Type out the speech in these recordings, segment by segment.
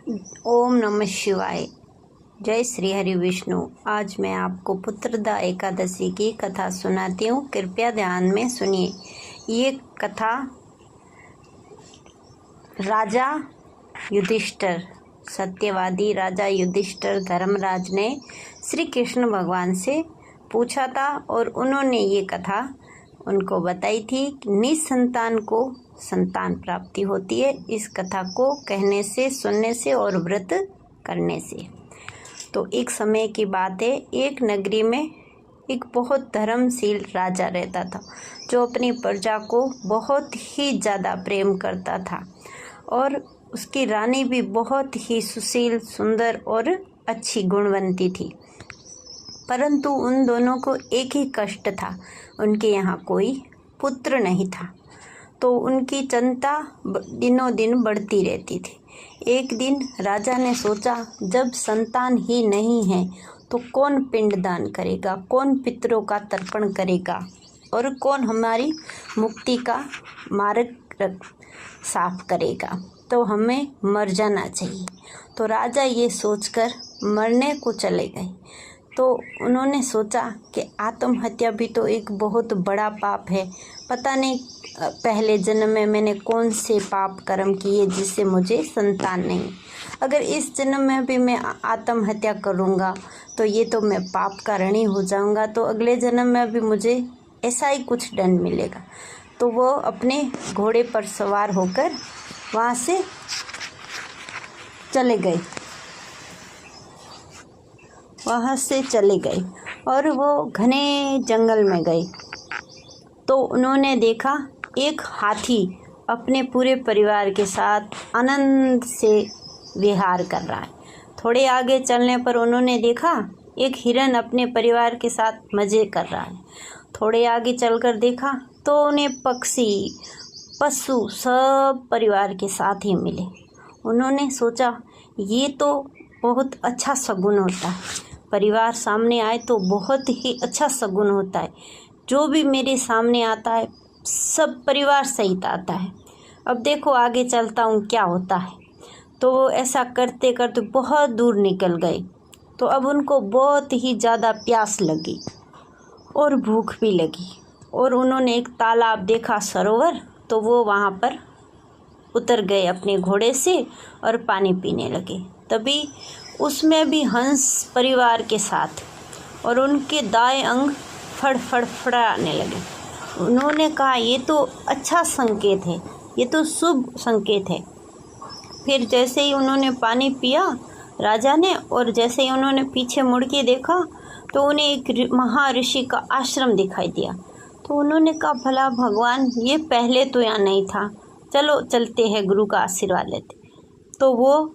ओम नमः शिवाय। जय श्री हरि विष्णु। आज मैं आपको पुत्रदा एकादशी की कथा सुनाती हूँ। कृपया ध्यान में सुनिए। ये कथा राजा युधिष्ठिर, सत्यवादी राजा युधिष्ठिर धर्मराज ने श्री कृष्ण भगवान से पूछा था और उन्होंने ये कथा उनको बताई थी कि निसंतान को संतान प्राप्ति होती है। इस कथा को कहने से, सुनने से और व्रत करने से। तो एक समय की बात है, एक नगरी में एक बहुत धर्मशील राजा रहता था जो अपनी प्रजा को बहुत ही ज़्यादा प्रेम करता था और उसकी रानी भी बहुत ही सुशील, सुंदर और अच्छी गुणवंती थी। परंतु उन दोनों को एक ही कष्ट था, उनके यहाँ कोई पुत्र नहीं था। तो उनकी चिंता दिनों दिन बढ़ती रहती थी। एक दिन राजा ने सोचा, जब संतान ही नहीं है तो कौन पिंडदान करेगा, कौन पितरों का तर्पण करेगा और कौन हमारी मुक्ति का मार्ग साफ करेगा। तो हमें मर जाना चाहिए। तो राजा ये सोचकर मरने को चले गए। तो उन्होंने सोचा कि आत्महत्या भी तो एक बहुत बड़ा पाप है। पता नहीं पहले जन्म में मैंने कौन से पाप कर्म किए जिससे मुझे संतान नहीं। अगर इस जन्म में भी मैं आत्महत्या करूँगा तो ये तो मैं पाप का ऋणी हो जाऊँगा। तो अगले जन्म में भी मुझे ऐसा ही कुछ दंड मिलेगा। तो वो अपने घोड़े पर सवार होकर वहाँ से चले गए और वो घने जंगल में गए। तो उन्होंने देखा एक हाथी अपने पूरे परिवार के साथ आनंद से विहार कर रहा है। थोड़े आगे चलने पर उन्होंने देखा एक हिरन अपने परिवार के साथ मज़े कर रहा है। थोड़े आगे चलकर देखा तो उन्हें पक्षी, पशु सब परिवार के साथ ही मिले। उन्होंने सोचा, ये तो बहुत अच्छा शगुन होता है। परिवार सामने आए तो बहुत ही अच्छा शगुन होता है। जो भी मेरे सामने आता है सब परिवार सहित आता है। अब देखो आगे चलता हूँ क्या होता है। तो वो ऐसा करते करते बहुत दूर निकल गए। तो अब उनको बहुत ही ज़्यादा प्यास लगी और भूख भी लगी और उन्होंने एक तालाब देखा, सरोवर। तो वो वहाँ पर उतर गए अपने घोड़े से और पानी पीने लगे। तभी उसमें भी हंस परिवार के साथ और उनके दाएं अंग फड़फड़ाने लगे। उन्होंने कहा, ये तो अच्छा संकेत है, ये तो शुभ संकेत है। फिर जैसे ही उन्होंने पानी पिया राजा ने, और जैसे ही उन्होंने पीछे मुड़ के देखा तो उन्हें एक महर्षि का आश्रम दिखाई दिया। तो उन्होंने कहा, भला भगवान, ये पहले तो यहाँ नहीं था, चलो चलते हैं, गुरु का आशीर्वाद लेते। तो वो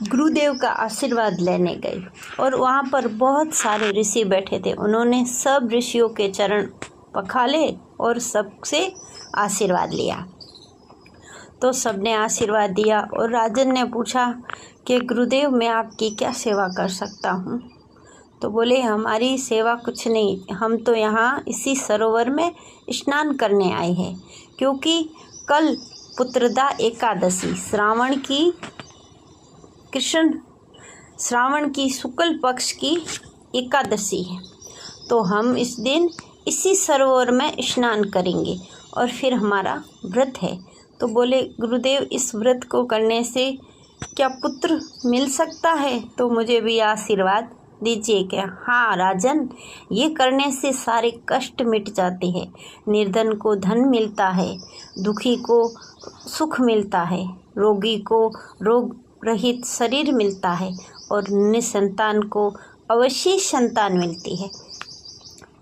गुरुदेव का आशीर्वाद लेने गए और वहाँ पर बहुत सारे ऋषि बैठे थे। उन्होंने सब ऋषियों के चरण पखाले और सबसे आशीर्वाद लिया। तो सबने आशीर्वाद दिया और राजन ने पूछा कि गुरुदेव, मैं आपकी क्या सेवा कर सकता हूँ। तो बोले, हमारी सेवा कुछ नहीं, हम तो यहाँ इसी सरोवर में स्नान करने आए हैं, क्योंकि कल पुत्रदा एकादशी श्रावण की शुक्ल पक्ष की एकादशी है। तो हम इस दिन इसी सरोवर में स्नान करेंगे और फिर हमारा व्रत है। तो बोले, गुरुदेव, इस व्रत को करने से क्या पुत्र मिल सकता है? तो मुझे भी आशीर्वाद दीजिए। क्या? हाँ राजन, ये करने से सारे कष्ट मिट जाते हैं। निर्धन को धन मिलता है, दुखी को सुख मिलता है, रोगी को रोग रहित शरीर मिलता है और निसंतान को अवश्य संतान मिलती है।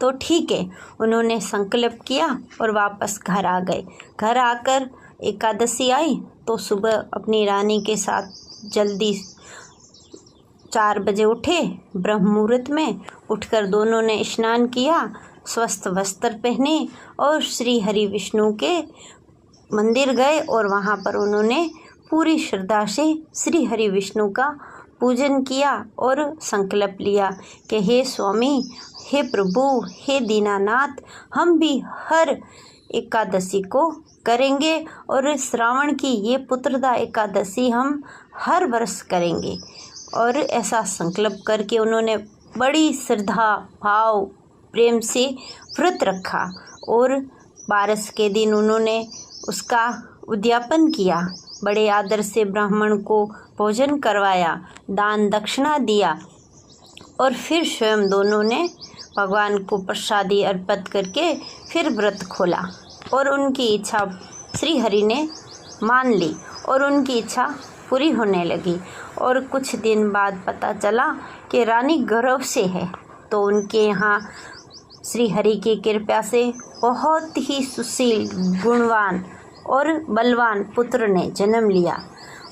तो ठीक है, उन्होंने संकल्प किया और वापस घर आ गए। घर आकर एकादशी आई तो सुबह अपनी रानी के साथ जल्दी 4 बजे उठे। ब्रह्म मुहूर्त में उठकर दोनों ने स्नान किया, स्वस्थ वस्त्र पहने और श्री हरि विष्णु के मंदिर गए और वहाँ पर उन्होंने पूरी श्रद्धा से श्री हरि विष्णु का पूजन किया और संकल्प लिया कि हे स्वामी, हे प्रभु, हे दीनानाथ, हम भी हर एकादशी को करेंगे और श्रावण की ये पुत्रदा एकादशी हम हर वर्ष करेंगे। और ऐसा संकल्प करके उन्होंने बड़ी श्रद्धा भाव प्रेम से व्रत रखा और 12 के दिन उन्होंने उसका उद्यापन किया, बड़े आदर से ब्राह्मण को भोजन करवाया, दान दक्षिणा दिया और फिर स्वयं दोनों ने भगवान को प्रसादी अर्पित करके फिर व्रत खोला और उनकी इच्छा श्री हरि ने मान ली और उनकी इच्छा पूरी होने लगी। और कुछ दिन बाद पता चला कि रानी गर्भ से है, तो उनके यहाँ श्री हरि की कृपा से बहुत ही सुशील गुणवान और बलवान पुत्र ने जन्म लिया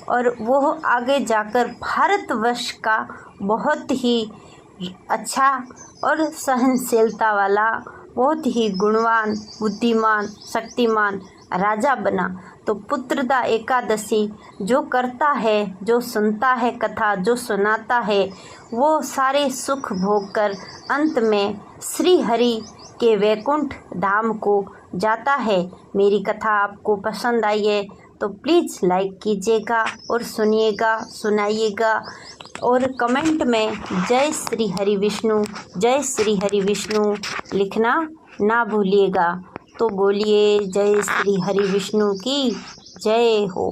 और वो आगे जाकर भारतवर्ष का बहुत ही अच्छा और सहनशीलता वाला, बहुत ही गुणवान, बुद्धिमान, शक्तिमान राजा बना। तो पुत्रदा एकादशी जो करता है, जो सुनता है कथा, जो सुनाता है, वो सारे सुख भोग कर अंत में श्री हरि के वैकुंठ धाम को जाता है। मेरी कथा आपको पसंद आई है तो प्लीज़ लाइक कीजिएगा और सुनिएगा, सुनाइएगा और कमेंट में जय श्री हरि विष्णु, जय श्री हरि विष्णु लिखना ना भूलिएगा। तो बोलिए जय श्री हरि विष्णु की जय हो।